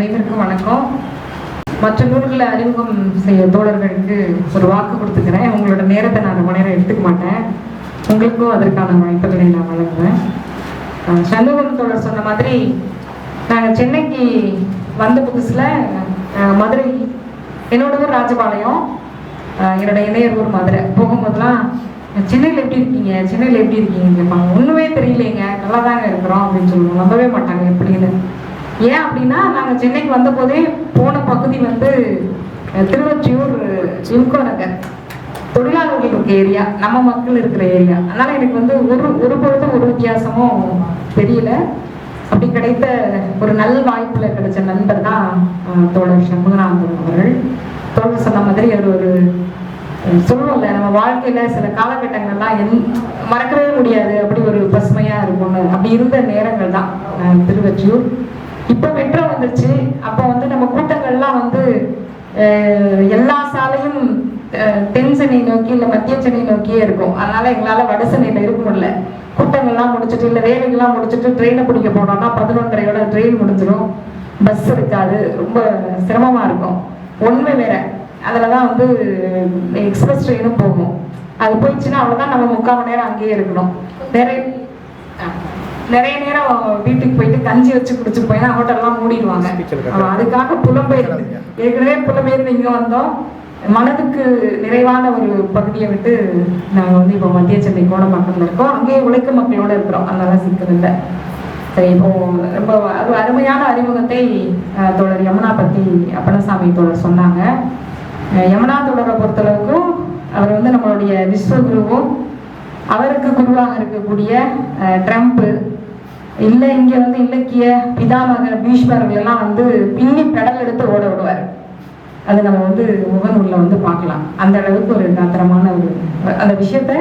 அனைவருக்கும் வணக்கம். மற்ற நூல்களை அறிமுகம் செய்ய தோழர்களுக்கு ஒரு வாக்கு கொடுத்துக்கிறேன். உங்களோட நேரத்தை நான் ரொம்ப நேரம் எடுத்துக்க மாட்டேன். உங்களுக்கும் அதற்கான வாய்ப்புகளை நான் வழங்குவேன். சண்முகம் தோழர் சொன்ன மாதிரி நாங்கள் சென்னைக்கு வந்த புதுசில் மதுரை, என்னோட ஊர் ராஜபாளையம், என்னோட இணையர் ஊர் மதுரை. போகும்போதெல்லாம் சென்னையில் எப்படி இருக்கீங்க, சென்னையில் எப்படி இருக்கீங்க கேட்பாங்க. ஒன்றுமே தெரியலைங்க, நல்லா தாங்க இருக்கிறோம் அப்படின்னு சொல்லுவோம். நம்பவே மாட்டாங்க எப்படின்னு. ஏன் அப்படின்னா நாங்கள் சென்னைக்கு வந்த போதே போன பகுதி திருவொற்றியூர் இம்கோ நகர், தொழிலாளர்கள் இருக்க ஏரியா, நம்ம மக்கள் இருக்கிற ஏரியா. அதனால எனக்கு ஒரு பொழுதும் ஒரு வித்தியாசமும் தெரியல. அப்படி கிடைத்த ஒரு நல் வாய்ப்புல கிடைச்ச நண்பர் தான் தோழர் சண்முகநாதன் அவர்கள். தோழர் சொன்ன மாதிரி அவர் ஒரு சொல்லுவோம்ல, நம்ம வாழ்க்கையில சில காலகட்டங்கள்லாம் மறக்கவே முடியாது, அப்படி ஒரு பசுமையா இருக்கும்னு. அப்படி இருந்த நேரங்கள் தான் திருவொற்றியூர். இப்போ மெட்ரோ வந்துருச்சு. அப்போ நம்ம கூட்டங்கள்லாம் எல்லா சாலையும் தென் சென்னை நோக்கி இல்லை மத்திய சென்னை நோக்கியே இருக்கும். அதனால எங்களால் வட சென்னையில் இருக்க முடியல. கூட்டங்கள்லாம் முடிச்சுட்டு இல்லை வேலைகள்லாம் முடிச்சுட்டு ட்ரெயினை பிடிக்க போனோம்னா 11:30 ட்ரெயின் முடிஞ்சிடும், பஸ் இருக்காது, ரொம்ப சிரமமாக இருக்கும். ஒன்றுமே வேற, அதில் தான் எக்ஸ்பிரஸ் ட்ரெயினும் போகும். அது போயிடுச்சுன்னா அவ்வளோதான், நம்ம 3/4 மணி நேரம் அங்கேயே இருக்கணும். நிறைய நேரம் வீட்டுக்கு போயிட்டு கஞ்சி வச்சு குடிச்சிட்டு போயினா ஹோட்டல்லாம் மூடிடுவாங்க. அதுக்காக ஏற்கனவே புலம்பெயர்ந்து இங்கே வந்தோம். மனதுக்கு நிறைவான ஒரு பகுதியை விட்டு நாங்கள் இப்போ மத்திய சென்னை கோடம்பாக்கத்தில் இருக்கோம். அங்கேயே உழைக்கும் மக்களோட இருக்கிறோம், அதனால சிக்கல் இல்லை. சரி, இப்போ ரொம்ப அருமையான அறிமுகத்தை தோழர் யமுனா பற்றி அப்பனசாமி தோழர் சொன்னாங்க. யமுனா தோழரை பொறுத்தளவுக்கும் அவர் நம்மளுடைய விஸ்வகுருவும், அவருக்கு குருவாக இருக்கக்கூடிய ட்ரம்ப்பு, இல்லை இங்கே இலக்கிய பிதாமக பீஷ்மர்கள் எல்லாம் பின்னி பெடல் எடுத்து ஓட விடுவார். அது நம்ம முகநூல்ல பார்க்கலாம். அந்த அளவுக்கு ஒரு காத்திரமான அந்த விஷயத்த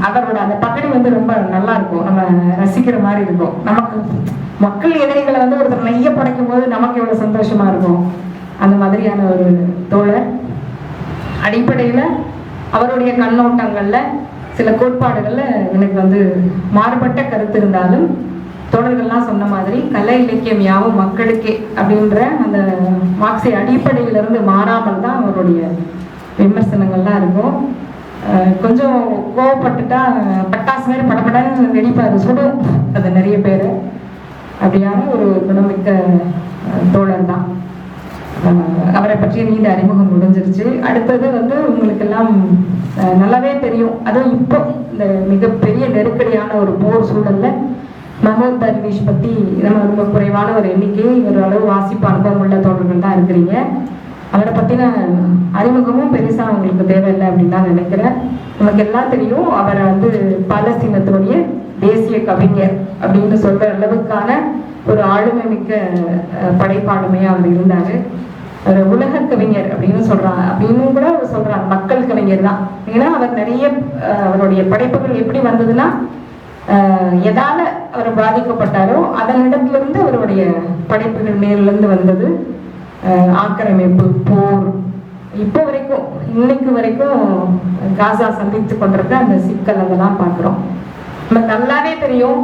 அவரோட அந்த பகடி ரொம்ப நல்லா இருக்கும், நம்ம ரசிக்கிற மாதிரி இருக்கும். நமக்கு மக்கள் எதிரிகளை ஒருத்தர் நெய்ய படைக்கும் போது நமக்கு எவ்வளவு சந்தோஷமா இருக்கும். அந்த மாதிரியான ஒரு தோழர். அடிப்படையில அவருடைய கண்ணோட்டங்கள்ல சில கோட்பாடுகள்ல எனக்கு மாறுபட்ட கருத்து இருந்தாலும், தோழர்கள்லாம் சொன்ன மாதிரி கலை இலக்கியம் யாவும் மக்களுக்கே அப்படின்ற அந்த மார்க்ஸை அடிப்படையிலிருந்து மாறாமல் தான் அவருடைய விமர்சனங்கள்லாம் இருக்கும். கொஞ்சம் கோவப்பட்டுட்டா பட்டாசு மாதிரி படப்படன்னு வெடிப்பாரு, சுடும் அது நிறைய பேர். அப்படியான ஒரு குணமிக்க தோழர் தான். அவரை பற்றிய நீண்ட அறிமுகம் முடிஞ்சிருச்சு. அடுத்தது உங்களுக்கு எல்லாம் நல்லாவே தெரியும். அதுவும் இப்போ இந்த மிகப்பெரிய நெருக்கடியான ஒரு போர் சூழல்ல மஹமூத் தர்வீஷ் பற்றி நம்ம ரொம்ப குறைவான ஒரு எண்ணிக்கை, ஒரு அளவு வாசிப்பு அனுபவம் உள்ள தோழர்கள் தான் இருக்கிறீங்க. அவரை பற்றின அறிமுகமும் பெருசா உங்களுக்கு தேவையில்லை அப்படின்னு தான் நினைக்கிறேன். நமக்கு எல்லாம் தெரியும், அவரை பாலஸ்தீனத்துடைய தேசிய கவிஞர் அப்படின்னு சொல்ற அளவுக்கான ஒரு ஆளுமை மிக்க படைப்பாளுமையா அவர் இருந்தாரு. ஒரு உலக கவிஞர் அப்படின்னு சொல்றாங்க, அப்படின்னு கூட சொல்றாங்க. மக்கள் கவிஞர் தான். ஏன்னா அவர் நிறைய அவருடைய படைப்புகள் எப்படி வந்ததுன்னா, எதால அவர் பாதிக்கப்பட்டாரோ அதனிடத்துல இருந்து அவருடைய படைப்புகள் மேலிருந்து வந்தது. ஆக்கிரமிப்பு, போர், இப்போ வரைக்கும் இன்னைக்கு வரைக்கும் காசா சந்தித்து கொண்டிருக்க அந்த சிக்கல், அதெல்லாம் பார்க்கிறோம். நமக்கு நல்லாவே தெரியும்,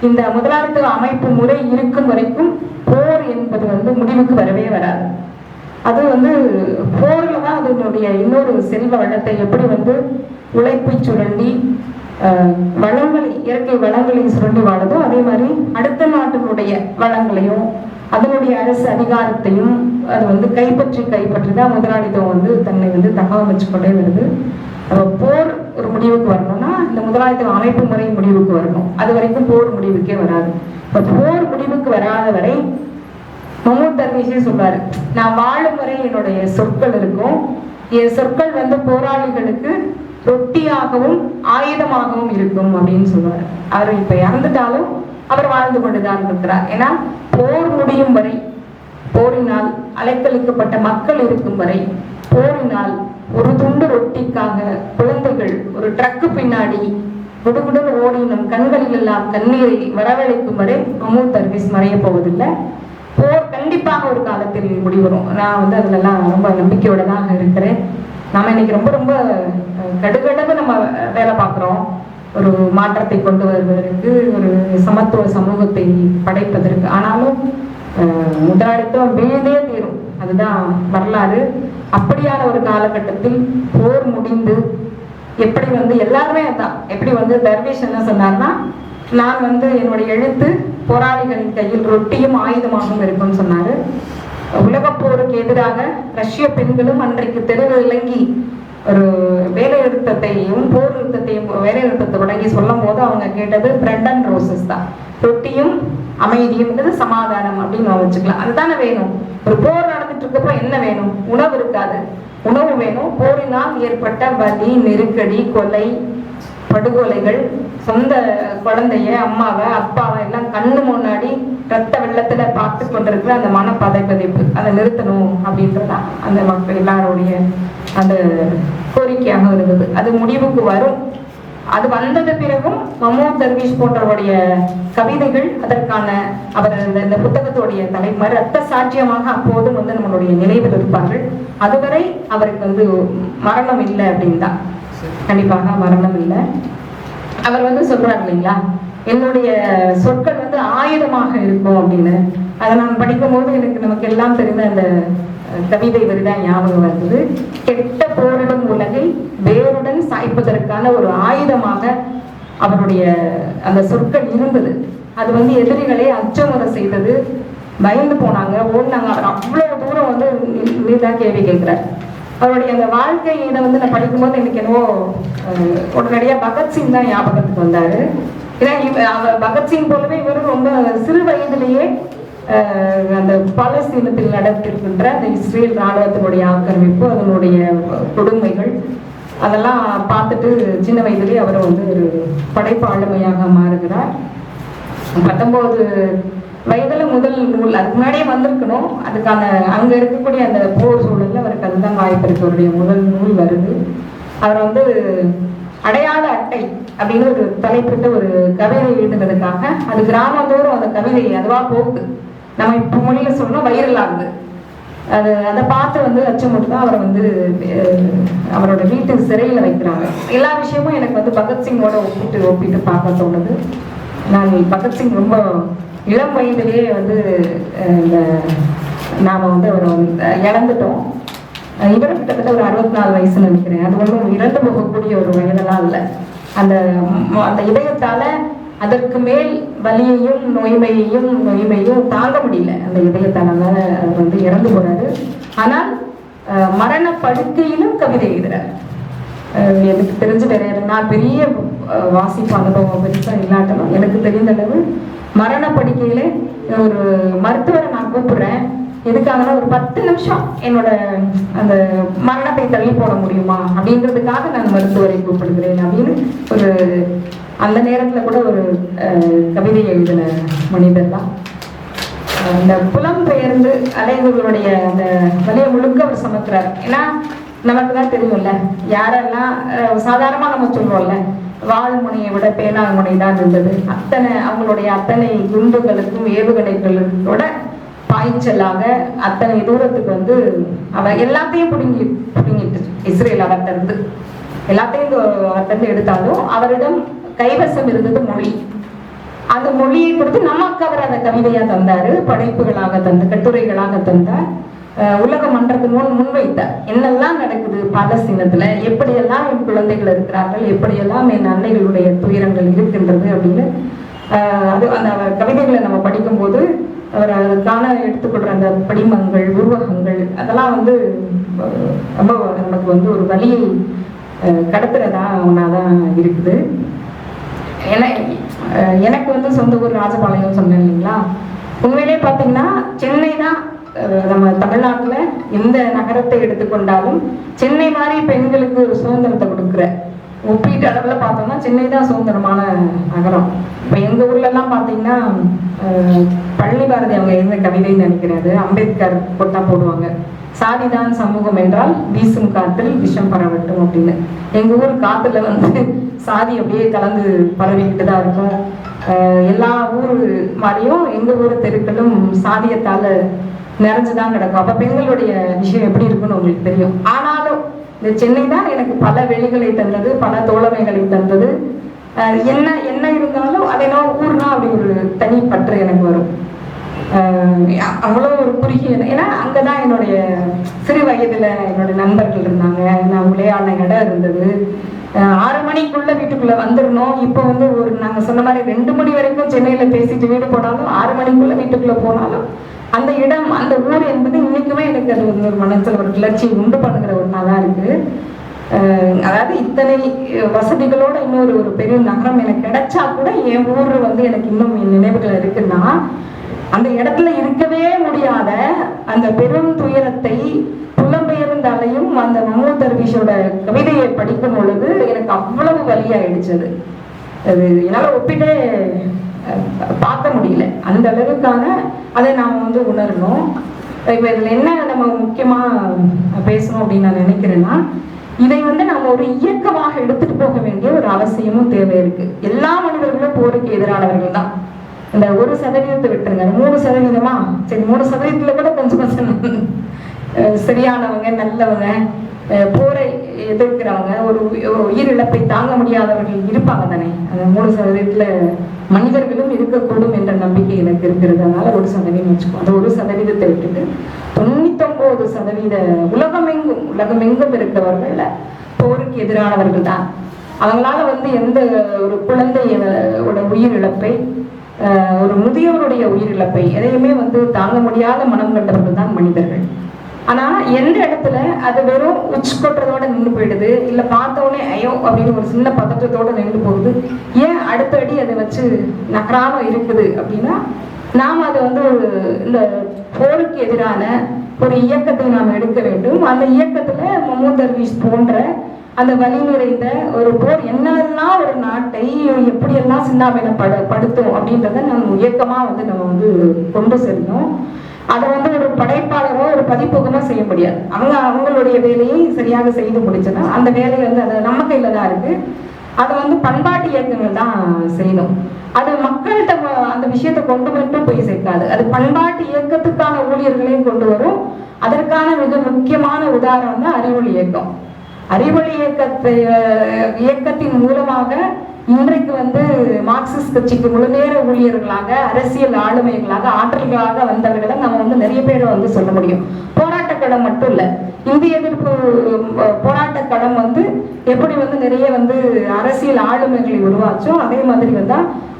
இந்த முதலாளித்துவ அமைப்பு முறை இருக்கும் வரைக்கும் போர் என்பது முடிவுக்கு வரவே வராது. அது போர்ல தான் அதனுடைய இன்னொரு செல்வ வளத்தை எப்படி உழைப்பை சுரண்டி வளங்களை, இயற்கை வளங்களை சுரண்டி வாழுதோ, அதே மாதிரி அடுத்த நாட்டினுடைய வளங்களையும் அதனுடைய அரசு அதிகாரத்தையும் அது கைப்பற்றி தான் முதலாளித்துவம் தன்னை தகவமைச்சு கொண்டே வருது. போர் ஒரு முடிவுக்கு வரணும்னா இந்த முதலாளித்துவ அமைப்பு முறை முடிவுக்கு வரணும். அது வரைக்கும் போர் முடிவுக்கே வராது. போர் முடிவுக்கு வராத வரை மஹமூத் தர்வீஷே சொல்றாரு, நான் வாழும் வரை என்னுடைய சொற்கள் இருக்கும், என் சொற்கள் போராளிகளுக்கு ரொட்டியாகவும் ஆயுதமாகவும் இருக்கும் அப்படின்னு சொல்றாரு. அவர் இப்ப இறந்துட்டாலும் அவர் வாழ்ந்து கொண்டுதான் இருக்கிறார். ஏன்னா போர் முடியும் வரை, போரினால் அலைக்கழிக்கப்பட்ட மக்கள் இருக்கும் வரை, போரினால் ஒரு துண்டு ரொட்டிக்காக குழந்தைகள் ஒரு ட்ரக்கு பின்னாடி குடுகுடன் ஓடி நம் கண்களில் எல்லாம் கண்ணீரை வரவழைக்கும் வரை மஹமூத் தர்வீஷ் மறைய போவதில்லை. போர் கண்டிப்பாக ஒரு காலத்தில் முடிவரும். நான் அதுலலாம் ரொம்ப நம்பிக்கையோட தான் இருக்கிறேன். நாம இன்னைக்கு ரொம்ப ரொம்ப கடுகளவு நம்ம வேலை பார்க்குறோம், ஒரு மாற்றத்தை கொண்டு வருவதற்கு, ஒரு சமத்துவ சமூகத்தை படைப்பதற்கு. ஆனாலும் முதலாளித்துவம் வீழ்ந்தே தீரும், அதுதான் வரலாறு. அப்படியான ஒரு காலகட்டத்தில் போர் முடிந்து எப்படி எல்லாருமே அதான், எப்படி தர்வேஷ் என்ன சொன்னார்னா, நான் என்னுடைய எழுத்து போராளிகளின் கையில் ரொட்டியும் ஆயுதமாகவும் இருக்கும்னு சொன்னாரு. உலகப் போருக்கு எதிராக ரஷ்ய பெண்களும் அன்றைக்கு தெருவில் இறங்கி ஒரு வேலை நிறுத்தத்தையும் போர் நிறுத்தத்தையும் வேலை நிறுத்தத்தை தொடங்கி சொல்லும் போது அவங்க கேட்டது பிரெட் அண்ட் ரோசஸ் தான், ரொட்டியும் அமைதியும் சமாதானம் அப்படின்னு வச்சுக்கலாம். அதுதானே வேணும். ஒரு போர் நடந்துட்டு இருக்கப்போ என்ன வேணும்? உணவு இருக்காது, உணவு வேணும். போரினால் ஏற்பட்ட வலி, நெருக்கடி, கொலை, படுகொலைகள், சொந்த குழந்தைய, அம்மாவை, அப்பாவை எல்லாம் கண்ணு முன்னாடி ரத்த வெள்ளத்துல பார்த்து கொண்டிருக்கிற அந்த மன பதைப்பதைப்பு, அதை நிறுத்தணும் அப்படின்றதான் அந்த மக்கள் எல்லாருடைய அந்த கோரிக்கையாக இருந்தது. அது முடிவுக்கு வரும். அது வந்தது பிறகும் மஹமூத் தர்வீஷ் போன்றவருடைய கவிதைகள் அதற்கான அவர் இந்த புத்தகத்துடைய தலைமை ரத்த சாட்சியமாக அப்போதும் நம்மளுடைய நினைவில் இருப்பார்கள். அதுவரை அவருக்கு மரணம் இல்லை அப்படின்னு தான், கண்டிப்பாக மரணம் இல்லை. அவர் சொல்றாரு இல்லைங்களா, என்னுடைய சொற்கள் ஆயுதமாக இருக்கும் அப்படின்னு. அதை நான் படிக்கும் போது நமக்கு எல்லாம் தெரிந்த அந்த கவிதை வரிதான் ஞாபகம் வந்தது. கெட்ட போரிடும் உலகை வேருடன் சாய்ப்பதற்கான ஒரு ஆயுதமாக அவருடைய அந்த சொற்கள் இருந்தது. அது எதிரிகளை அச்சமுறை செய்தது. பயந்து போனாங்க, ஓடினாங்க. அவர் அவ்வளவு தூரம் நீதான் கேள்வி கேட்கிறார். அவருடைய அந்த வாழ்க்கையை நான் படிக்கும்போது எனக்கு என்னவோ உடனடியாக பகத்சிங் தான் ஞாபகத்துக்கு வந்தாரு. ஏன்னா அவர் பகத்சிங் போலவே இவரும் ரொம்ப சிறு வயதிலேயே அந்த பாலஸ்தீனத்தில் நடத்திருக்கின்ற அந்த இஸ்ரேல் இராணுவத்தினுடைய ஆக்கிரமிப்பு, அதனுடைய கொடுமைகள் அதெல்லாம் பார்த்துட்டு சின்ன வயதிலேயே அவர் ஒரு படைப்பு ஆளுமையாக மாறுகிறார். 19 வயதுல முதல் நூல், அதுக்கு முன்னாடியே வந்திருக்கணும். அதுக்கான அங்க இருக்கக்கூடிய அந்த போர் சூழல்ல அவருக்கு அதுதான் வாய்ப்பு இருக்கு. அவருடைய முதல் நூல் வருது. அவர் அடையாள அட்டை அப்படின்னு ஒரு தலைப்பிட்ட ஒரு கவிதை எழுதுனதுக்காக அது கிராமந்தோறும் அந்த கவிதை அதுவா போகுது. நம்ம இப்போ மொழியில சொன்னோம் வைரல் ஆகுது. அதை பார்த்து அச்சமுட்டு தான் அவரை அவரோட வீட்டு சிறையில் வைக்கிறாங்க. எல்லா விஷயமும் எனக்கு பகத்சிங்கோட ஒப்பிட்டு பார்க்க தோணுது. நான் பகத்சிங் ரொம்ப இளம் வயதிலேயே இந்த நாம் அவரை இழந்துட்டோம். இவரும் கிட்டத்தட்ட ஒரு 64 வயசுன்னு நினைக்கிறேன். அது ஒன்றும் இறந்து போகக்கூடிய ஒரு வயதெல்லாம் இல்லை. அந்த அந்த இதயத்தால அதற்கு மேல் வலியையும் நோய்மையும் தாங்க முடியல. அந்த இதயத்தால அவர் இறந்து போறாரு. ஆனால் மரண படுக்கையிலும் கவிதை எழுதுறாரு. எனக்கு தெரிஞ்ச வேற நான் பெரிய வாசிப்பு அனுபவம் பெருசா இல்லாட்டாலும் எனக்கு தெரிந்த அளவு மரண படுக்கையில ஒரு மருத்துவரை நான் கூப்பிடுறேன். எதுக்காகனா ஒரு 10 நிமிஷம் என்னோட அந்த மரணத்தை தள்ளி போட முடியுமா அப்படின்றதுக்காக நான் மருத்துவரை கூப்பிடுகிறேன் அப்படின்னு ஒரு அந்த நேரத்துல கூட ஒரு கவிதை எழுதின மனிதர் தான். இந்த புலம்பெயர்ந்து அலைவர்களுடைய அந்த வலியை முழுக்க அவர் சமக்கிறார். ஏன்னா நமக்கு தான் தெரியும்ல, யாரெல்லாம் சாதாரணமா நம்ம சொல்றோம்ல, வாழ்முனையை விட பேனாமுனை தான் இருந்தது. அவங்களுடைய அத்தனை குண்டுகளுக்கும் ஏவுகணைகளோட பாய்ச்சலாக அத்தனை தூரத்துக்கு அவர் எல்லாத்தையும் பிடுங்கிட்டு இஸ்ரேல் அவர்கிட்ட இருந்து எல்லாத்தையும் அவர்கிட்ட இருந்து எடுத்தாலும் அவரிடம் கைவசம் இருந்தது மொழி. அந்த மொழியை கொடுத்து நமக்கு அவர் அந்த கவிதையா தந்தாரு, படைப்புகளாக கட்டுரைகளாக தந்தார். உலக மன்றத்தின் முன்வைத்தார். என்னெல்லாம் நடக்குது பாலஸ்தீனத்துல, எப்படியெல்லாம் என் குழந்தைகள் இருக்கிறார்கள், எப்படியெல்லாம் என் அன்னைகளுடைய துயரங்கள் இருக்கின்றது அப்படின்னு அது அந்த கவிதைகளை நம்ம படிக்கும்போது அவர் அதுக்கான எடுத்துக்கொள்ற அந்த படிமங்கள், உருவகங்கள் அதெல்லாம் ரொம்ப நமக்கு ஒரு வலியை கடத்துறதா ஒன்னாதான் இருக்குது. எனக்கு சொந்த ஊர் ராஜபாளையம் சொன்னேன் இல்லைங்களா. உண்மையிலே பார்த்தீங்கன்னா சென்னை தான் நம்ம தமிழ்நாட்டில் எந்த நகரத்தை எடுத்துக்கொண்டாலும் சென்னை மாதிரி பெண்களுக்கு ஒரு சுதந்திரத்தை கொடுக்குற ஒப்பீட்டு அளவில் பார்த்தோம்னா சென்னை தான் சுதந்திரமான நகரம். இப்போ எங்கள் ஊர்லலாம் பார்த்தீங்கன்னா பழனி பாரதி அவங்க எழுந்த கவிதைன்னு நினைக்கிறது, அம்பேத்கர் கொட்டா போடுவாங்க, சாதிதான் சமூகம் என்றால் வீசும் காற்றில் விஷம் பரவட்டும் அப்படின்னு. எங்கள் ஊர் காற்றுல சாதி அப்படியே கலந்து பரவிக்கிட்டு தான் இருக்கும். எல்லா ஊர் மாதிரியும் எங்கள் ஊர் தெருக்களும் சாதியத்தால் நிறைஞ்சுதான் கிடக்கும். அப்போ பெண்களுடைய விஷயம் எப்படி இருக்குன்னு உங்களுக்கு தெரியும். ஆனாலும் இந்த சென்னை தான் எனக்கு பல வெளிகளை தந்தது, பல தோழமைகளை தந்தது. என்ன இருந்தாலும் அதை நான் ஊர்னா அப்படி ஒரு தனி பற்று எனக்கு வரும். அவ்வளோ ஒரு குறுகிய, ஏன்னா அங்கே தான் என்னுடைய சிறு வயதில் என்னுடைய நண்பர்கள் இருந்தாங்க, நான் விளையாடின இடம் இருந்தது. 6 மணிக்குள்ள வீட்டுக்குள்ள வந்துடணும். இப்போ வந்து ஒரு நாங்கள் சொன்ன மாதிரி 2 மணி வரைக்கும் சென்னையில் பேசிட்டு வீடு போனாலும் 6 மணிக்குள்ள வீட்டுக்குள்ள போனாலும் அந்த இடம், அந்த ஊர் என்பது இன்னைக்குமே எனக்கு அது ஒரு மனசில் ஒரு கிளர்ச்சி உண்டு பண்ணுகிற ஒன்றா தான் இருக்கு. அதாவது இத்தனை வசதிகளோட இன்னொரு ஒரு பெரிய நகரம் எனக்கு கிடைச்சா கூட என் ஊர் வந்து எனக்கு இன்னும் என் நினைவுகள் இருக்குன்னா, அந்த இடத்துல இருக்கவே முடியாத அந்த பெரும் துயரத்தை புலம்பெயர்ந்தாலையும் அந்த மஹமூத் தர்வீஷோட கவிதையை படிக்கும் பொழுது எனக்கு அவ்வளவு வலியாயிடுச்சு. அது என்னால் ஒப்பிட்டே பார்க்க முடியல. அந்த அளவுக்கான அதை நாம் வந்து உணரணும். இப்போ இதில் என்ன நம்ம முக்கியமாக பேசணும் அப்படின்னு நான் நினைக்கிறேன்னா, இதை வந்து நம்ம ஒரு இயக்கமாக எடுத்துட்டு போக வேண்டிய ஒரு அவசியமும் தேவை இருக்கு. எல்லா மனிதர்களும் போருக்கு எதிரானவர்கள் தான். இந்த 1% விட்டுருங்க, 3%, சரி 3%ல கூட கொஞ்சம் கொஞ்சம் சரியானவங்க, நல்லவங்க, போரை எதிர்க்கிறவங்க, ஒரு உயிரிழப்பை தாங்க முடியாதவர்கள் இருப்பாங்க தானே. அந்த 3%ல மனிதர்களும் இருக்கக்கூடும் என்ற நம்பிக்கை எனக்கு இருக்கிறது. அதனால 1% வச்சுக்கோ. அந்த 1%த்தை விட்டுட்டு 99% உலகமெங்கும் இருக்கவர்கள் போருக்கு எதிரானவர்கள் தான். அவங்களால வந்து எந்த ஒரு குழந்தையோட உயிரிழப்பை, ஒரு முதியோருடைய உயிரிழப்பை எதையுமே வந்து தாங்க முடியாத மனம் கொண்டவர்கள் தான் மனிதர்கள். ஆனா எந்த இடத்துல அது வெறும் உச்சி கொட்டுறதோட நின்று போயிடுது, இல்ல பார்த்தோடனே ஐயோ அப்படின்னு ஒரு சின்ன பதற்றத்தோட நின்று போகுது, ஏன் அடுத்த அடி அதை வச்சு நகராம இருக்குது அப்படின்னா, நாம் அதை வந்து இந்த போருக்கு எதிரான ஒரு இயக்கத்தை நாம் எடுக்க வேண்டும். அந்த இயக்கத்துல மஹமூத் தர்வீஷ் போன்ற அந்த வலி நிறைந்த ஒரு போர் என்னெல்லாம் ஒரு நாட்டை எப்படியெல்லாம் சின்னாபின்னப்படுத்தும் அப்படின்றத நம்ம இயக்கமா வந்து நம்ம வந்து கொண்டு செல்லணும். அதை வந்து ஒரு படைப்பாளரோ ஒரு பதிப்பகமோ செய்ய முடியாது. அவங்களுடைய வேலையை சரியாக செய்து முடிச்சுன்னா அந்த வேலை வந்து அது நம்ம கையில தான் இருக்கு. அதை வந்து பண்பாட்டு இயக்கங்கள் தான் செய்யணும். அது மக்கள்கிட்ட அந்த விஷயத்தை கொண்டு மட்டும் போய் சேர்க்காது. அது பண்பாட்டு இயக்கத்துக்கான ஊழியர்களையும் கொண்டு வரும். அதற்கான மிக முக்கியமான உதாரணம் தான் அறிவொளி இயக்கம். அறிவொளி இயக்கத்தின் மூலமாக இன்றைக்கு வந்து மார்க்சிஸ்ட் கட்சிக்கு முழுநேர ஊழியர்களாக, அரசியல் ஆளுமைகளாக, ஆற்றல்களாக வந்தவர்களை நம்ம வந்து நிறைய பேரை வந்து சொல்ல முடியும். போராட்ட களம் மட்டும் இல்லை, இந்திய எதிர்ப்பு போராட்ட களம் வந்து எப்படி வந்து நிறைய வந்து அரசியல் ஆளுமைகளை உருவாச்சோ, அதே மாதிரி வந்தா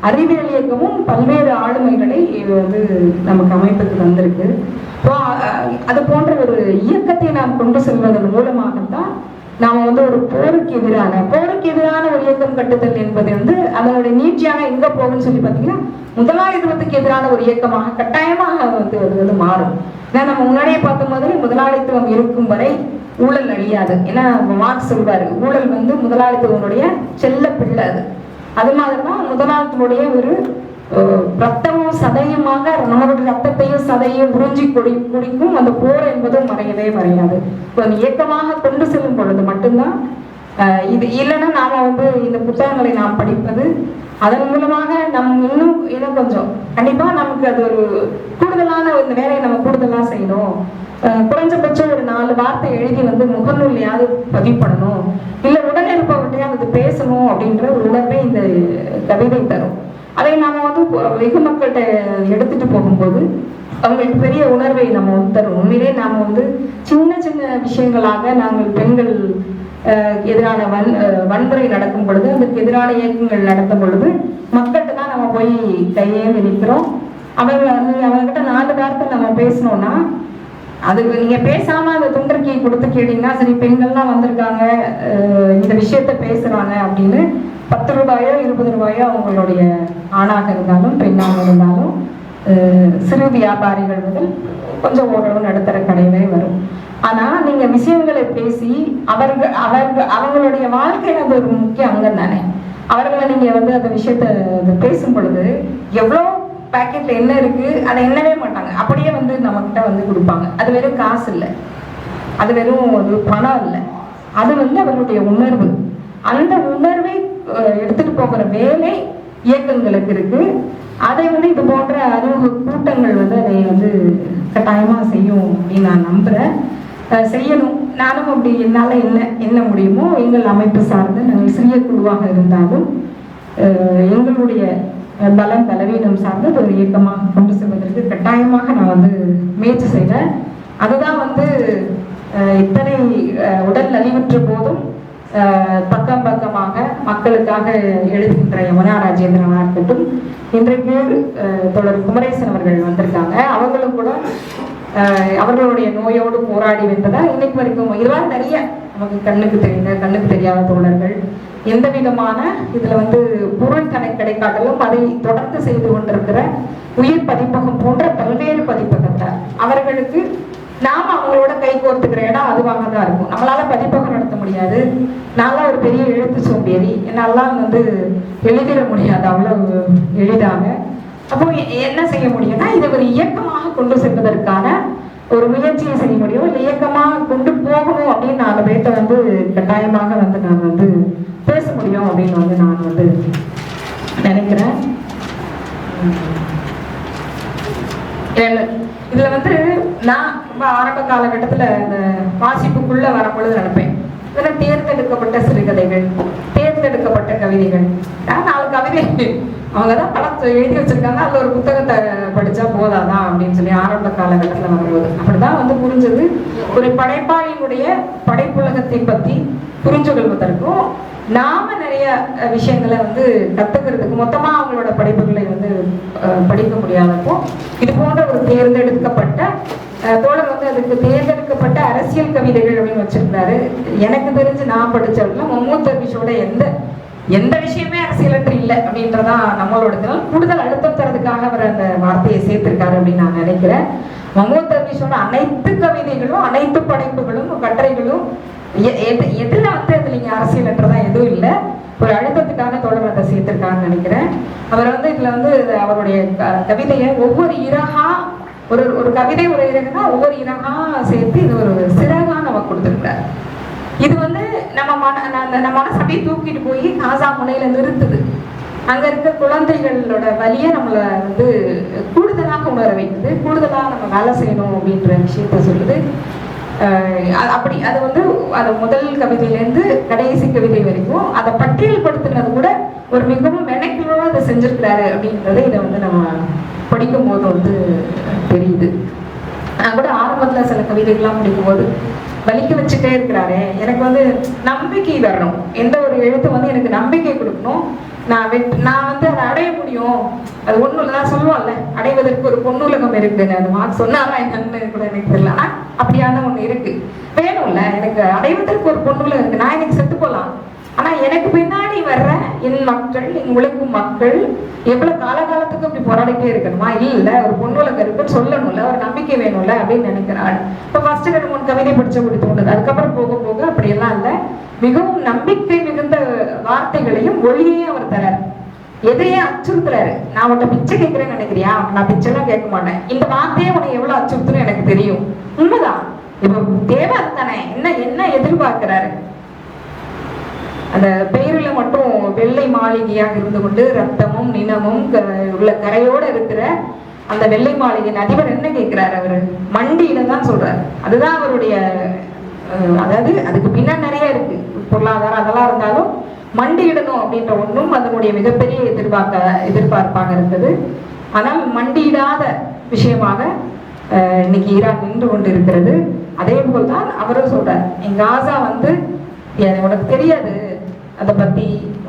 அறிவியல் இயக்கமும் பல்வேறு ஆளுமைகளை வந்து நமக்கு அமைப்புக்கு வந்திருக்கு. அது போன்ற ஒரு இயக்கத்தை நாம் கொண்டு செல்வதன் மூலமாகத்தான் நாம வந்து ஒரு போருக்கு எதிரான ஒரு இயக்கம் கட்டுதல் என்பது வந்து அதனுடைய நீட்சியாக எங்க போகும்னு சொல்லி பார்த்தீங்கன்னா, முதலாளித்துவத்துக்கு எதிரான ஒரு இயக்கமாக கட்டாயமாக வந்து அது வந்து மாறும். ஏன்னா நம்ம முன்னாடியே பார்த்த மாதிரி முதலாளித்துவம் இருக்கும் வரை ஊழல் அழியாது. ஏன்னா மார்க்ஸ் சொல்வாரு, ஊழல் வந்து முதலாளித்துவனுடைய செல்ல பிள்ளை. அது மாதிரிதான் முதலாளித்துவனுடைய ஒரு ரத்தமும் சதையுமாக நம்மளுடைய ரத்தத்தையும் சதையும் உறிஞ்சி குடிக்கும் அந்த போர் என்பதும் மறையாது. இயக்கமாக கொண்டு செல்லும் பொழுது மட்டும்தான் இது. இல்லைன்னா நாம வந்து இந்த புத்தகங்களை நாம் படிப்பது அதன் மூலமாக இன்னும் கொஞ்சம் கண்டிப்பா நமக்கு அது ஒரு கூடுதலான இந்த வேலையை நம்ம கூடுதலா செய்யணும். குறைஞ்சபட்சம் ஒரு 4 வார்த்தை எழுதி வந்து முகநூல்லையாவது பதிவு பண்ணணும், இல்லை உடனே இருப்பவர்கிட்டையாவது அது பேசணும் அப்படின்ற ஒரு உணர்வை இந்த கவிதை தரும். அதை நாம வந்து வெகு மக்கள்கிட்ட எடுத்துட்டு போகும்போது அவங்களுக்கு பெரிய உணர்வை நம்ம வந்து தரும். உண்மையிலே நாம வந்து சின்ன சின்ன விஷயங்களாக நாங்கள் பெண்கள் எதிரான வன்முறை நடக்கும் பொழுது, அதுக்கு எதிரான இயக்கங்கள் நடத்தும் பொழுது மக்கள்கிட்ட தான் நம்ம போய் கையேந்தி நிற்கிறோம். அவங்ககிட்ட 4 வார்த்தை நம்ம பேசணும்னா, அது நீங்க பேசாம அந்த துண்டறிக்கையை கொடுத்து கேட்டீங்கன்னா, சரி பெண்கள்லாம் வந்திருக்காங்க இந்த விஷயத்த பேசுறாங்க அப்படின்னு 10 ரூபாயோ 20 ரூபாயோ அவங்களுடைய ஆணாக இருந்தாலும் பெண்ணாக இருந்தாலும் சிறு வியாபாரிகள் முதல் கொஞ்சம் ஓரளவு நடுத்தர கடை வரை வரும். ஆனா நீங்க விஷயங்களை பேசி அவங்களுடைய வாழ்க்கையில அது ஒரு முக்கிய அங்கம் தானே. அவர்களை நீங்க வந்து அந்த விஷயத்த பேசும் பொழுது எவ்வளோ பேக்கெட்ல என்ன இருக்கு அதை எண்ணவே மாட்டாங்க, அப்படியே வந்து நம்ம கிட்ட வந்து கொடுப்பாங்க. அது வெறும் காசு இல்லை, அது வெறும் ஒரு பணம் இல்லை, அது வந்து அவர்களுடைய உணர்வு. அந்த உணர்வை எடுத்துட்டு போகிற வேலை இயக்கங்களுக்கு இருக்கு. அதை வந்து இது போன்ற அறிவு கூட்டங்கள் வந்து அதை வந்து கட்டாயமா செய்யும் அப்படின்னு நான் நம்புறேன். செய்யணும். நானும் அப்படி என்னால் என்ன முடியுமோ எங்கள் அமைப்பு சார்ந்து நாங்கள் சிறிய குழுவாக இருந்தாலும் எங்களுடைய பலம் பலவீனம் சார்ந்து ஒரு இயக்கமாக கொண்டு செல்வதற்கு கட்டாயமாக நான் வந்து முயற்சி செய்வேன். அதுதான் வந்து இத்தனை உடல் நலிவுற்ற போதும் பக்கம் பக்கமாக மக்களுக்காக எழுதுகின்ற யமுனா ராஜேந்திரனாக இருக்கட்டும், இன்றைக்கு தொடர் குமரேசன் அவர்கள் வந்திருக்காங்க. அவங்களும் கூட அவர்களுடைய நோயோடு போராடி வென்றதா இன்னைக்கு வரைக்கும் இதெல்லாம் நிறைய நமக்கு கண்ணுக்கு தெரிந்த கண்ணுக்கு தெரியாத தோழர்கள் எந்த விதமான இதுல வந்து பொருள் கணக்கு கிடைக்காட்டாலும் அதை தொடர்ந்து செய்து கொண்டிருக்கிற உயிர் பதிப்பகம் போன்ற பல்வேறு பதிப்பகத்தார் அவர்களுக்கு நாம அவங்களோட கை கோர்த்துக்கிற இடம் அதுவாக தான் இருக்கும். நம்மளால பதிப்பகம் நடத்த முடியாது. நான்லாம் ஒரு பெரிய எழுத்து சோம்பேறி, என்னாலாம் வந்து எழுதிட முடியாது அவ்வளவு எளிதாக. அப்போ என்ன செய்ய முடியும்னா இது ஒரு இயக்கமாக கொண்டு செல்வதற்கான ஒரு முயற்சியை செய்ய முடியும். இல்லை இயக்கமாக கொண்டு போகணும் அப்படின்னு 4 பேர்த்த வந்து கட்டாயமாக வந்து நான் வந்து பேச முடியும் அப்படின்னு வந்து நான் வந்து நினைக்கிறேன். இதுல வந்து நான் ரொம்ப ஆரம்ப காலகட்டத்துல இந்த வாசிப்புக்குள்ள வரும்பொழுது நினைப்பேன், இதெல்லாம் தேர்ந்தெடுக்கப்பட்ட சிறுகதைகள், தேர்ந்தெடுக்கப்பட்ட கவிதைகள். 4 கவிதை அவங்கதான் படத்தை எழுதி வச்சிருக்காங்க, அதுல ஒரு புத்தகத்தை படிச்சா போதாதான் அப்படின்னு சொல்லி ஆரம்ப காலகட்டத்துல வரும்போது அப்படிதான் வந்து புரிஞ்சது. ஒரு படைப்பாளியினுடைய படைப்புலகத்தை பத்தி புரிஞ்சு கொள்வதற்கும் நாம நிறைய விஷயங்களை வந்து கத்துக்கிறதுக்கு மொத்தமா அவங்களோட படைப்புகளை வந்து படிக்க முடியாதப்போ இது போன்ற ஒரு தேர்ந்தெடுக்கப்பட்ட தோழர் வந்து அதுக்கு தேர்ந்தெடுக்கப்பட்ட அரசியல் கவிதைகள் அப்படின்னு வச்சிருந்தாரு. எனக்கு தெரிஞ்சு நான் படிச்சவர்கள் மம்மூத் தர்விஷோட எந்த விஷயமே அரசியலற்று இல்லை அப்படின்றதான் நம்மளோட கூடுதல் அழுத்தம் தரதுக்காக அவர் அந்த வார்த்தையை சேர்த்திருக்காரு அப்படின்னு நான் நினைக்கிறேன். மம்மூத் தர்விஷோட அனைத்து கவிதைகளும் அனைத்து படைப்புகளும் கட்டுரைகளும் எதுல வந்து அதுல இங்க அரசியலற்றதான் எதுவும் இல்லை, ஒரு அழுத்தத்துக்காக தோழர் அதை சேர்த்திருக்காருன்னு நினைக்கிறேன். அவர் வந்து இதுல வந்து அவருடைய கவிதையை ஒவ்வொரு இறகா ஒரு கவிதை ஒரு இறகுனா ஒவ்வொரு இறகா சேர்த்து இது ஒரு சிறகா நமக்கு கொடுத்துருக்காரு. இது வந்து நம்ம மனசபையை தூக்கிட்டு போய் காசா முனையில நிறுத்துது. அங்க இருக்க குழந்தைகளோட வலியை நம்மளை வந்து கூடுதலாக உணர வைக்குது, கூடுதலாக நம்ம வேலை செய்யணும் அப்படின்ற விஷயத்த சொல்லுது. அப்படி அது வந்து அது முதல் கவிதையிலேருந்து கடைசி கவிதை வரைக்கும் அதை பட்டியல்படுத்தினது கூட ஒரு மிகவும் மெனக்கிலோட அதை செஞ்சிருக்கிறாரு அப்படின்றத இதை வந்து நம்ம படிக்கும் போது வந்து தெரியுது. நான் கூட ஆரம்பத்துல சில கவிதைகள்லாம் படிக்கும்போது வலிக்க வச்சுட்டே இருக்கிறாரு, எனக்கு வந்து நம்பிக்கை வரணும், எந்த ஒரு எழுத்து வந்து எனக்கு நம்பிக்கை கொடுக்கணும், நான் வந்து அதை அடைய முடியும், அது ஒன்றும் இல்லை தான் சொல்லுவான்ல, அடைவதற்கு ஒரு பொன்னுலகம் இருக்குன்னு அது மார்க் சொன்னாரா என்னன்னு கூட எனக்கு தெரியல. ஆனால் அப்படியான ஒன்று இருக்கு, வேணும்ல எனக்கு அடைவதற்கு ஒரு பொன்னுலகம் இருக்கு. நான் எனக்கு செத்து போகலாம், ஆனால் எனக்கு பின்னாடி வர்ற என் மக்கள், என் உழைக்கும் மக்கள் எவ்வளவு காலகாலத்துக்கு அப்படி போராடிட்டே இருக்கணுமா? இல்லை, ஒரு பொன்னுலகம் இருக்குன்னு சொல்லணும்ல, ஒரு நம்பிக்கை வேணும்ல அப்படின்னு நினைக்கிறாள். இப்போ ஃபர்ஸ்ட் 2-3 கவிதை படிச்ச அப்படி தோணுது. அதுக்கப்புறம் போக போக அப்படியெல்லாம் இல்லை, மிகவும் நம்பிக்கை மிகுந்த வார்த்தைகளையும் ஒளியையும் அவர் தராரு. எதையே அச்சுறுத்துறாரு. நான் உன்ட்ட பிச்சை கேட்கிறேன்னு நினைக்கிறியா? நான் பிச்சைலாம் கேட்க மாட்டேன், இந்த வார்த்தையே உனக்கு எவ்வளவு அச்சுறுத்துன்னு எனக்கு தெரியும். உண்மைதான், இப்போ தேவை அதுதானே. என்ன எதிர்பார்க்கிறாரு? அந்த பெயரில மட்டும் வெள்ளை மாளிகையாக இருந்து கொண்டு ரத்தமும் நினமும் உள்ள கரையோட இருக்கிற அந்த வெள்ளை மாளிகையின் அதிபர் என்ன கேட்கிறாரு? அவரு மண்டியில தான் சொல்றாரு. அதுதான் அவருடைய, அதாவது அதுக்கு பின்ன நிறைய இருக்கு, பொருளாதாரம் அதெல்லாம் இருந்தாலும் மண்டியிடணும் அப்படின்ற ஒன்றும் அதனுடைய மிகப்பெரிய எதிர்பார்ப்பாக இருக்குது. ஆனால் மண்டியிடாத விஷயமாக இன்னைக்கு ஈரான் நின்று கொண்டு இருக்கிறது. அதே போல்தான் அவரும் சொல்றார், எங்க காசா வந்து உனக்கு தெரியாது, அதை பத்தி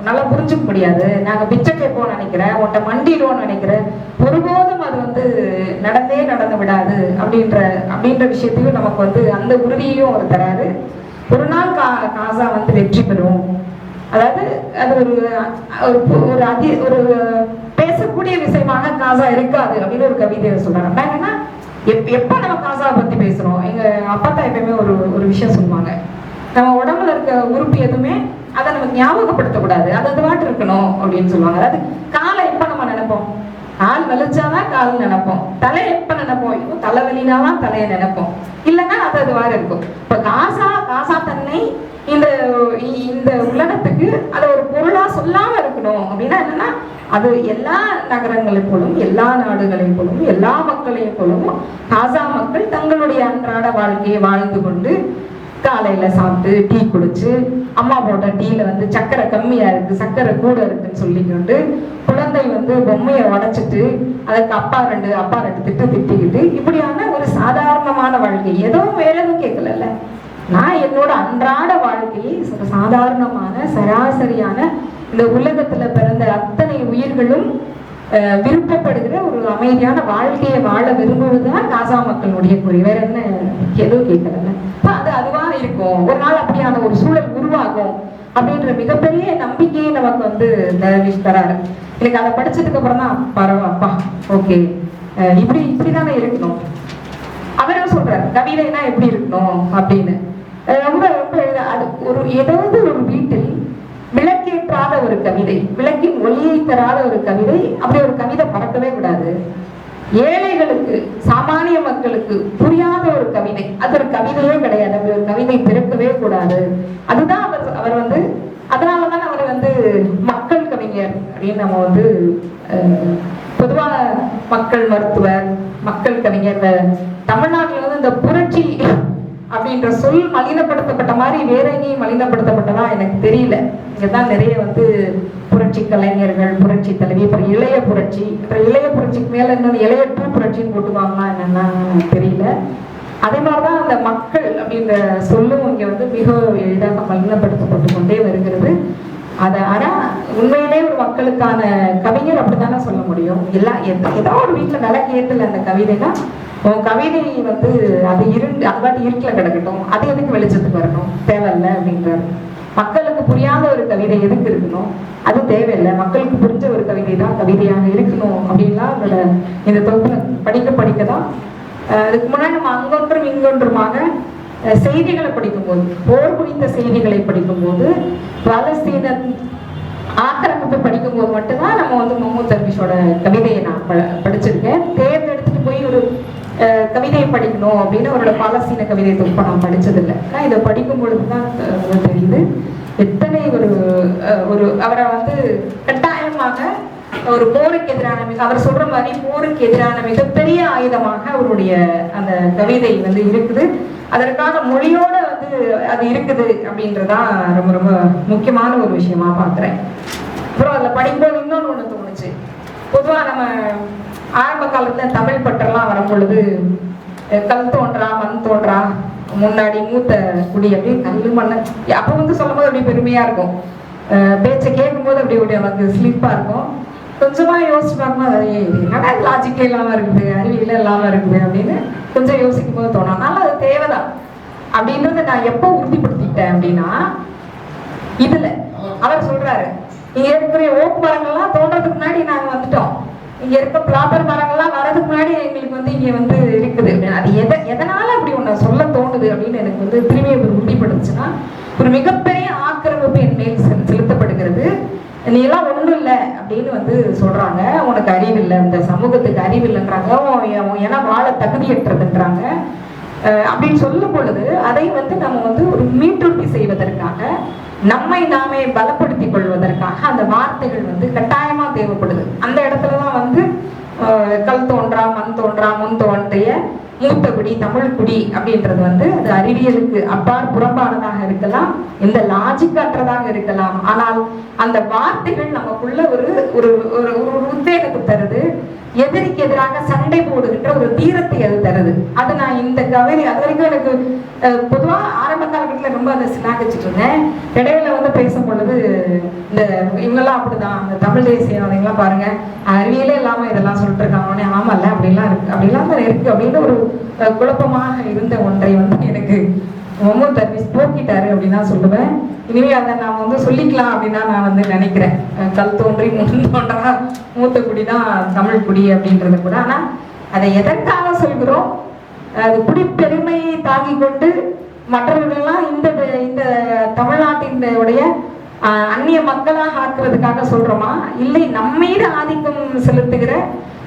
நல்லா புரிஞ்சுக்க முடியாது, நாங்க பிச்சை கேட்போம்னு நினைக்கிறேன், உன்ட்ட மண்டிடுவோம்னு நினைக்கிறேன், ஒருபோதும் அது வந்து நடந்து விடாது அப்படின்ற விஷயத்தையும் நமக்கு வந்து அந்த உறுதியையும் அவர் தராரு. ஒரு நாள் காசா வந்து வெற்றி பெறும், அதாவது அது ஒரு பேசக்கூடிய விஷயமாக காசா இருக்காது அப்படின்னு ஒரு கவிதையை சொல்றாங்க. என்னன்னா எப்ப நம்ம காசாவை பத்தி பேசுறோம், எங்க அப்பா தான் எப்பயுமே ஒரு விஷயம் சொல்லுவாங்க, நம்ம உடம்புல இருக்க உறுப்பு எதுவுமே அதை நமக்கு ஞாபகப்படுத்தக்கூடாது, அது பாட்டு இருக்கணும் அப்படின்னு சொல்லுவாங்க. அதாவது காலை எப்ப நம்ம நினைப்போம், கால் வலிச்சாதான் கால் நினைப்போம், தலை எப்ப நினைப்போம், தலைவலினாதான் தலையை நினைப்போம், இல்லைன்னா அது வாரம் இருக்கும். இப்ப காசா தன்னை இந்த உலகத்துக்கு அதை ஒரு பொருளா சொல்லாம இருக்கணும் அப்படின்னா என்னன்னா, அது எல்லா நகரங்களை போலும், எல்லா நாடுகளை போலும், எல்லா மக்களையும் போலும் காசா மக்கள் தங்களுடைய அன்றாட வாழ்க்கையை வாழ்ந்து கொண்டு காலையில சாப்பிட்டு டீ குடிச்சு அம்மா போட்ட டீல வந்து சக்கரை கம்மியா இருக்கு, சக்கரை கூட இருக்குன்னு சொல்லிக்கிட்டு குழந்தை வந்து பொம்மையை உடைச்சிட்டு அதுக்கு அப்பா ரெண்டு திட்டிக்கிட்டு இப்படியான ஒரு சாதாரணமான வாழ்க்கை. ஏதோ வேற எதுவும் கேட்கல. நான் என்னோட அன்றாட வாழ்க்கையை சாதாரணமான சராசரியான இந்த உலகத்துல பிறந்த அத்தனை உயிர்களும் விருப்பப்படுகிற ஒரு அமைதியான வாழ்க்கையை வாழ விரும்புவதுதான் காசா மக்களுடைய குறி. வேற என்ன எதுவும் கேட்கல. அது அதுவா இருக்கும், ஒரு நாள் அப்படியான ஒரு சூழல் உருவாகும் அப்படின்ற மிகப்பெரிய நம்பிக்கையை நமக்கு வந்து தர்விஷ் தராரு. எனக்கு அதை படிச்சதுக்கு அப்புறம் தான் பரவாப்பா ஓகே இப்படிதானே இருக்கணும். அவரும் சொல்றாரு கவிதைனா எப்படி இருக்கணும் அப்படின்னு. ரொம்ப ரொம்ப அது ஒரு ஏதாவது ஒரு வீட்டில் விளக்கேற்றாத ஒரு கவிதை, விளக்கின் ஒளியை தராத ஒரு கவிதை, அப்படி ஒரு கவிதை பறக்கவே கூடாது. ஏழைகளுக்கு சாமானிய மக்களுக்கு புரியாத ஒரு கவிதை, அது ஒரு கவிதையே கிடையாது. அப்படி ஒரு கவிதை பிறக்கவே கூடாது. அதுதான் அவர் வந்து அதனாலதான் அவர் வந்து மக்கள் கவிஞர் அப்படின்னு நம்ம வந்து பொதுவா மக்கள் மருத்துவர், மக்கள் கவிஞர். தமிழ்நாட்டில் வந்து இந்த புரட்சி அப்படின்ற சொல் மலினப்படுத்தப்பட்ட மாதிரி வேற எங்கேயும் மலினப்படுத்தப்பட்டதா எனக்கு தெரியல. இங்கதான் நிறைய வந்து புரட்சி கலைஞர்கள், புரட்சி தலைவி, அப்புறம் இளைய புரட்சி, அப்புறம் இளைய புரட்சிக்கு மேல இன்னொன்று இளைய புரட்சின்னு போட்டுவாங்களா என்னன்னா தெரியல. அதே மாதிரிதான் அந்த மக்கள் அப்படின்ற சொல்லும் இங்க வந்து மிக எளிதாக மலினப்படுத்தப்பட்டு கொண்டே வருகிறது. ஆனா உண்மையிலே ஒரு மக்களுக்கான கவிஞர் அப்படித்தானே சொல்ல முடியும். ஏதோ ஒரு வீட்டுல விளக்கு ஏற்றல அந்த கவிதைனா உன் கவிதை வந்து அது அது இருட்டில கிடக்கட்டும், அது எதுக்கு வெளிச்சத்துக்கு வரணும், தேவையில்லை அப்படின்றாரு. மக்களுக்கு புரியாத ஒரு கவிதை எதுக்கு இருக்கணும், அது தேவையில்லை. மக்களுக்கு புரிஞ்ச ஒரு கவிதை தான் கவிதையாக இருக்கணும் அப்படின்லாம் அதோட இந்த தொகுப்புல படிக்கதான். அதுக்கு முன்னாடி நம்ம அங்கொன்றும் இங்கொன்றுமாக செய்திகளை படிக்கும்போது, போர் குறித்த செய்திகளை படிக்கும்போது, பாலஸ்தீன ஆக்கிரமிப்பு படிக்கும்போது மட்டும்தான் நம்ம வந்து முகமது தர்விஷோட கவிதையை நான் படிச்சிருக்கேன். தேர்ந்தெடுத்துட்டு போய் ஒரு கவிதையை படிக்கணும் அப்படின்னு அவரோட பாலஸ்தீன கவிதை தொகுப்பை நான் படிச்சதில்லை. ஆனால் இதை படிக்கும் பொழுதுதான் தெரியுது எத்தனை ஒரு அவரை வந்து கட்டாயமாக ஒரு போருக்கு எதிரான, அவர் சொல்ற மாதிரி போருக்கு எதிரான மிகப்பெரிய ஆயுதமாக அவருடைய அந்த கவிதை வந்து இருக்குது. அதற்கான மொழியோட வந்து அது இருக்குது அப்படின்றதான் ரொம்ப ரொம்ப முக்கியமான ஒரு விஷயமா பாக்குறேன். அப்புறம் அதுல படிக்கும்போது இன்னொன்னு தோணுச்சு. பொதுவா நம்ம ஆரம்ப காலத்துல தமிழ் பற்றெல்லாம் வரும் பொழுது கல் தோன்றா மண் தோன்றா முன்னாடி மூத்த குடி அப்படி கல்லு மண்ண அப்ப வந்து சொல்லும் போது அப்படி பெருமையா இருக்கும். பேச்சை கேட்கும் போது அப்படி நமக்கு ஸ்லிப்பா இருக்கும். கொஞ்சமா யோசிச்சு பார்க்கும்போது என்னடா லாஜிக்கே இல்லாம இருக்குது, அறிவியல இல்லாம இருக்குது அப்படின்னு கொஞ்சம் யோசிக்கும் போது தோணும். அதனால அது தேவைதான் அப்படின்றத நான் எப்போ உறுதிப்படுத்திட்டேன் அப்படின்னா, இதுல அவர் சொல்றாரு இங்க இருக்கிற ஓக்கு மரங்கள்லாம் தோன்றதுக்கு முன்னாடி நாங்க வந்துட்டோம், இங்க இருக்க பிளாப்பர் மரங்கள்லாம் வர்றதுக்கு முன்னாடி எங்களுக்கு வந்து இங்க வந்து இருக்குது. அது எதனால அப்படி ஒண்ணு சொல்ல தோணுது அப்படின்னு எனக்கு வந்து திரும்பி உறுதிப்படுத்துச்சுன்னா, ஒரு மிகப்பெரிய ஆக்கிரமிப்பு என் மேல் செலுத்தப்படுகிறது. நீ எல்லாம் ஒண்ணும் இல்லை அப்படின்னு வந்து சொல்றாங்க, உனக்கு அறிவு இல்லை, இந்த சமூகத்துக்கு அறிவு இல்லைன்றாங்க, ஏன்னா வாழ தகுதியற்றதுன்றாங்க. அப்படின்னு சொல்லும் பொழுது அதை வந்து நம்ம வந்து ஒரு மீட்டுறுதி செய்வதற்காக, நம்மை நாமே பலப்படுத்திக் கொள்வதற்காக அந்த வார்த்தைகள் வந்து கட்டாயமா தேவைப்படுது. அந்த இடத்துலதான் வந்து கல் தோன்றா மண் தோன்றா முன் தோன்றிய மூத்த குடி தமிழ் குடி அப்படின்றது வந்து அது அறிவியலுக்கு அப்பால் புறம்பானதாக இருக்கலாம், எந்த லாஜிக் அற்றதாக இருக்கலாம். ஆனால் அந்த வார்த்தைகள் நமக்குள்ள ஒரு உத்வேகத்தை தருது, எதிரிக்கு எதிராக சண்டை போடுகின்ற ஒரு தீரத்தை அது தருது. அது நான் இந்த கவிதை அது வரைக்கும் எனக்கு பொதுவா ஆரம்ப காலகட்டத்தில் ரொம்ப அதை சிலாகிச்சுட்டு இருந்தேன். இடையில வந்து பேசும் பொழுது இந்த இவங்கெல்லாம் அப்படிதான், இந்த தமிழ் தேசியவாதிகள்லாம் பாருங்க அறிவியலே இல்லாம இதெல்லாம் சொல்லிட்டு இருக்காங்க, ஆமா இல்ல அப்படிலாம் இருக்கு, அப்படிலாம் தான் இருக்கு அப்படின்னு ஒரு குழப்பமாக இருந்த ஒன்றை வந்து எனக்கு முகமது தர்விஷ் போக்கிட்டாரு அப்படின்னு தான் சொல்லுவேன். இனிமே அதை நான் வந்து சொல்லிக்கலாம் அப்படின்னு நான் வந்து நினைக்கிறேன். கல் தோன்றி முன் தோன்றா மூத்த குடிதான் தமிழ் குடி அப்படின்றத கூட. ஆனா அதை எதற்காக சொல்கிறோம், அது குடிப்பெருமையை தாங்கி கொண்டு மற்றவர்கள்லாம் இந்த தமிழ்நாட்டினுடைய அந்நிய மக்களாக ஆக்குறதுக்காக சொல்றோமா, இல்லை நம்மீது ஆதிக்கம் செலுத்துகிற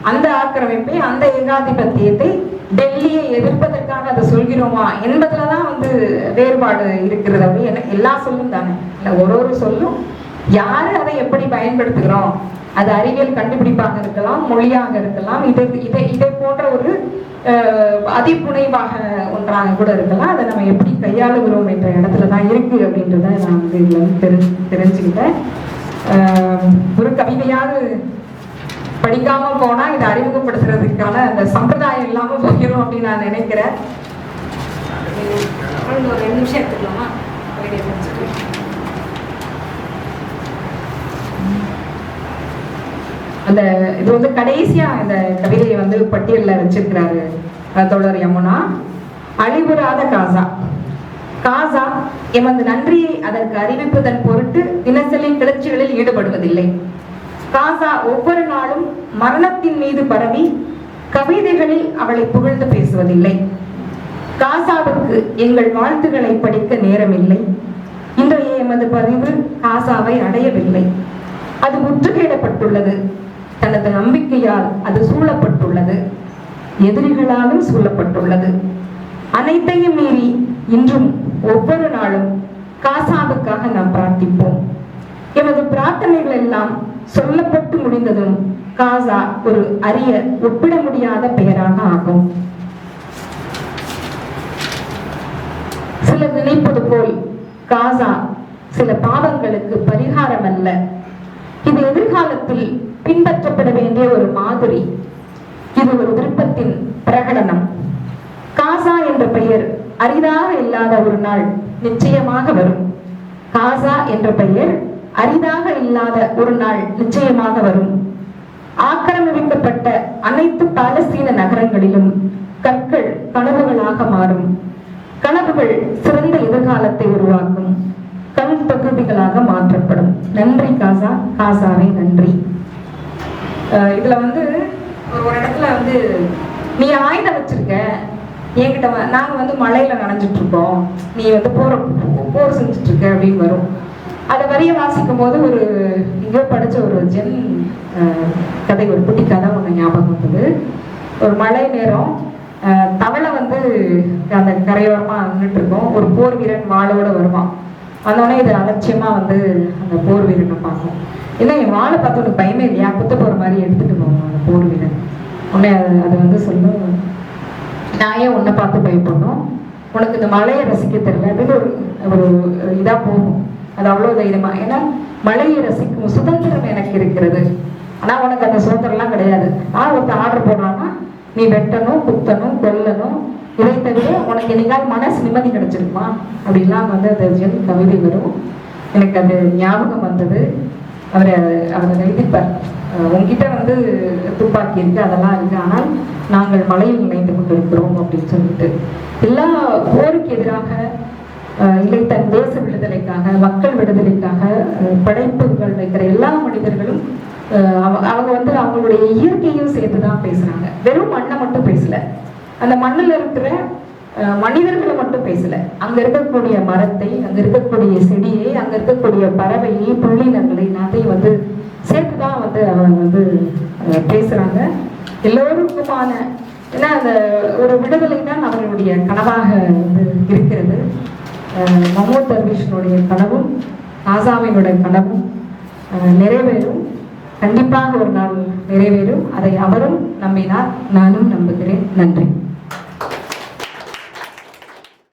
அந்த ஆக்கிரமிப்பை, அந்த ஏகாதிபத்தியத்தை, டெல்லியை எதிர்ப்பதற்காக அதை சொல்கிறோமா என்பதுலதான் வந்து வேறுபாடு இருக்கிறது. அப்படி எல்லா சொல்லும் தானே இல்லை, ஒரு சொல்லும் யாரு அதை எப்படி பயன்படுத்துகிறோம், அது அறிவியல் கண்டுபிடிப்பாக இருக்கலாம், மொழியாக இருக்கலாம், இதை போன்ற ஒரு அதிப்புனைவாக ஒன்றாக கூட இருக்கலாம். அதை நம்ம எப்படி கையாளுகிறோம் என்ற இடத்துல தான் இருக்கு அப்படின்றத நான் வந்து இதுல வந்து தெரிஞ்சுக்கிட்டேன். ஒரு கவிதையாக படிக்காம போனா இதை அறிமுகப்படுத்துறதுக்கான அந்த சம்பிரதாயம் இல்லாம போயிடும் அப்படின்னு நான் நினைக்கிறேன். ஒரு 2 நிமிஷம் எடுத்துக்கலாமா? அந்த இது வந்து கடைசியா இந்த கவிதையை வந்து பட்டியலில் வச்சிருக்கிறாரு தோழர் யமுனா. அழிவுறாத காசா. காசா எமது நன்றியை அதற்கு அறிவிப்பதன் பொருட்டு தினசரி கிளர்ச்சிகளில் ஈடுபடுவதில்லை. காசா ஒவ்வொரு நாளும் மரணத்தின் மீது பரவி கவிதைகளில் அவளை புகழ்ந்து பேசுவதில்லை. காசாவுக்கு எங்கள் வாழ்த்துக்களை படிக்க நேரமில்லை. இன்றைய எமது பதிவு காசாவை அடையவில்லை. அது முற்றுகையிடப்பட்டுள்ளது. தனது நம்பிக்கையால் அது சூழப்பட்டுள்ளது. எதிரிகளாலும் சூழப்பட்டுள்ளது. அனைத்தையும் மீறி இன்றும் ஒவ்வொரு நாளும் காசாவுக்காக நாம் பிரார்த்திப்போம். எமது பிரார்த்தனைகள் எல்லாம் சொல்லப்பட்டு முடிந்ததும் காசா ஒரு அரிய ஒப்பிட முடியாத பெயராக ஆகும். சிலர் நினைப்பது போல் காசா சில பாவங்களுக்கு பரிகாரம் அல்ல. இது எதிர்காலத்தில் பின்பற்றப்பட வேண்டிய ஒரு மாதிரி. இது ஒரு விருப்பத்தின் பிரகடனம். காசா என்ற பெயர் அரிதாக இல்லாத ஒரு நாள் நிச்சயமாக வரும். காசா என்ற பெயர் அரிதாக இல்லாத ஒரு நாள் நிச்சயமாக வரும். ஆக்கிரமிக்கப்பட்ட அனைத்து பாலஸ்தீன நகரங்களிலும் கற்கள் கனவுகளாக மாறும். கனவுகள் சிறந்த எதிர்காலத்தை உருவாக்கும். கல் தொகுதிகளாக மாற்றப்படும். நன்றி காசா, காசாவே நன்றி. இதுல வந்து ஒரு இடத்துல வந்து நீ ஆயுதம் வச்சிருக்க என்கிட்ட, நாங்க வந்து மழையில நனைஞ்சிட்டு இருக்கோம், நீ வந்து போர் செஞ்சுட்டு இருக்க அப்படின்னு வரும். அதை வரிய வாசிக்கும் போது ஒரு இங்கே படிச்ச ஒரு ஜென் கதை, ஒரு குட்டி கதை ஒன்று ஞாபகம் வந்தது. ஒரு மழை நேரம் தவளை வந்து அந்த கரையோரமா நின்றுட்டு இருக்கோம். ஒரு போர் வீரன் வாளோட வருவான். வந்தோடனே இது அலட்சியமா வந்து அந்த போர் வீரனை பார்க்கும். இல்லை என் வாழை பார்த்து உனக்கு பயமே இல்லையா, குத்த போற மாதிரி எடுத்துட்டு போவோம் அந்த போர் வீரன். உடனே அது வந்து சொல்லும், நான் ஏன் உன்னை பார்த்து பயப்படணும், உனக்கு இந்த மழையை ரசிக்க தெரியல அப்படின்னு ஒரு இதா போகும். அது அவ்வளோ தைரியமா. ஏன்னா மழையை ரசிக்கும் சுதந்திரம் எனக்கு இருக்கிறது. ஆனா உனக்கு அந்த சுதந்திரம்லாம் கிடையாது. ஒருத்தர் ஆர்டர் போடுறான்னா நீ வெட்டணும், குத்தணும், கொல்லணும். இதை தவிர உனக்கு என்னைக்காவது மனசு நிம்மதி கிடைச்சிருக்குமா அப்படின்லாம் வந்து அந்த ஜென் கவிதை வரும். எனக்கு அது ஞாபகம் வந்தது. அவர் எழுதிப்பார், உங்ககிட்ட வந்து துப்பாக்கி இருக்கு, அதெல்லாம் இருக்கு, ஆனால் நாங்கள் மலையில் நினைத்து கொண்டு இருக்கிறோம் அப்படின்னு சொல்லிட்டு எல்லா போருக்கு எதிராக இல்லை தன் தேச விடுதலைக்காக, மக்கள் விடுதலைக்காக படைப்புகள் வைக்கிற எல்லா மனிதர்களும் அவங்க வந்து அவங்களுடைய இயற்கையும் சேர்த்துதான் பேசுறாங்க. வெறும் மண்ணை மட்டும் பேசல, அந்த மண்ணில் இருக்கிற மனிதர்களை மட்டும் பேசல, அங்க இருக்கக்கூடிய மரத்தை, அங்க இருக்கக்கூடிய செடியை, அங்க இருக்கக்கூடிய பறவையை, புள்ளினங்களை எல்லாத்தையும் வந்து சேர்த்துதான் வந்து அவங்க வந்து பேசுறாங்க. எல்லோருக்குமான, ஏன்னா அந்த ஒரு விடுதலை தான் அவர்களுடைய கனவாக வந்து இருக்கிறது. மஹமூத் தர்விஷனுடைய கனவும் காசாவினுடைய கனவும் நிறைவேறும். கண்டிப்பாக ஒரு நாள் நிறைவேறும். அதை அவரும் நம்பினார், நானும் நம்புகிறேன். நன்றி.